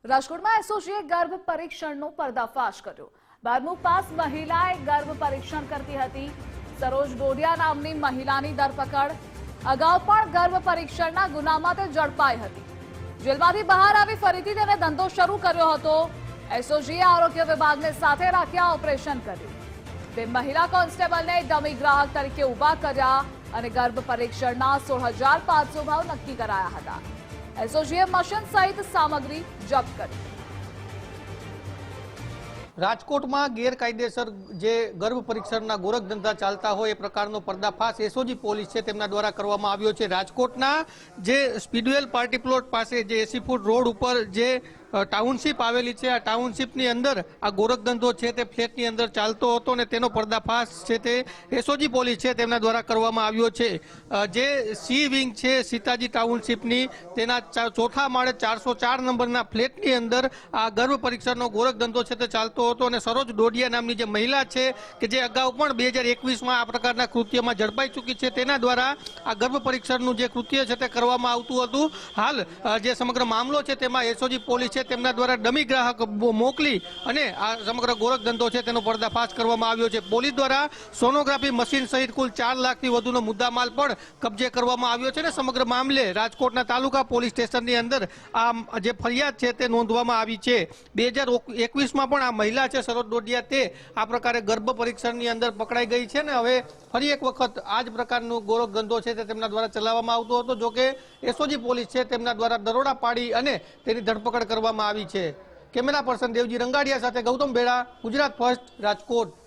રાજકોટમાં એસઓજીએ ગર્ભ પરીક્ષણનો પર્દાફાશ કર્યો। 12મું પાસ મહિલાએ ગર્ભ પરીક્ષણ કરતી હતી। સરોજ ડોડિયા નામની મહિલાની ધરપકડ। અગાઉ પણ ગર્ભ પરીક્ષણના ગુનામાં તે ઝડપાઈ હતી। જેલમાંથી બહાર આવી ફરીથી તેને ધંધો શરૂ કર્યો હતો। એસઓજીએ આરોગ્ય વિભાગને સાથે રાખી ઓપરેશન કર્યું। તે મહિલા કોન્સ્ટેબલને ડમી ગ્રાહક તરીકે ઉભા કર્યા અને ગર્ભ પરીક્ષણના 16,500 ભાવ નક્કી કરાયા હતા। એસઓજીએ મશીન સહિત સામગ્રી જપ્ત કરી। રાજકોટમાં ગેરકાયદેસર જે ગર્ભ પરીક્ષણના ગોરખ ધંધા ચાલતા હોય એ પ્રકારનો પર્દાફાશ એસઓજી પોલીસ છે તેમના દ્વારા કરવામાં આવ્યો છે। રાજકોટના જે સ્પીડવેલ પાર્ટી પ્લોટ પાસે જે 80 ફૂટ રોડ ઉપર જે ટાઉનશીપ આવેલી છે આ ટાઉનશીપની અંદર આ ગોરખ ધંધો છે તે ફ્લેટની અંદર ચાલતો હતો અને તેનો પર્દાફાશ છે તે એસઓજી પોલીસ છે તેમના દ્વારા કરવામાં આવ્યો છે। જે સી વિંગ છે સીતાજી ટાઉનશીપની તેના ચોથા માળે 404 નંબરના ફ્લેટની અંદર આ ગર્ભ પરીક્ષણનો ગોરખ ધંધો છે તે ચાલતો હતો અને સરોજ ડોડિયા નામની જે મહિલા છે કે જે અગાઉ પણ 2021માં આ પ્રકારના કૃત્યમાં ઝડપાઈ ચૂકી છે તેના દ્વારા આ ગર્ભ પરીક્ષણનું જે કૃત્ય છે તે કરવામાં આવતું હતું। હાલ જે સમગ્ર મામલો છે તેમાં એસઓજી પોલીસ છે તેમના દ્વારા ડમી ગ્રાહક મોકલી અને આ સમગ્ર ગોરખ ધંધો છે તેનો પર્દાફાશ કરવામાં આવ્યો છે। પોલીસ દ્વારા સોનોગ્રાફી મશીન સહિત કુલ 4 લાખથી વધુનો મુદ્દામાલ પણ કબજે કરવામાં આવ્યો છે અને સમગ્ર મામલે રાજકોટના તાલુકા પોલીસ સ્ટેશનની અંદર આ જે ફરિયાદ છે તે નોંધવામાં આવી છે। 2021માં પણ આ મહિલા છે સરોજ ડોડિયા તે આ પ્રકારે ગર્ભ પરીક્ષણની અંદર પકડાઈ ગઈ છે ને હવે ફરી એક વખત આ જ પ્રકારનો ગોરખ ધંધો છે તે તેમના દ્વારા ચલાવવામાં આવતો હતો। જોકે એસઓજી પોલીસ છે તેમના દ્વારા દરોડા પાડી અને તેની ધરપકડ કરવામાં આવી છે। કેમેરા પર્સન દેવજી રંગાડિયા સાથે ગૌતમ બેડા, ગુજરાત ફર્સ્ટ, રાજકોટ।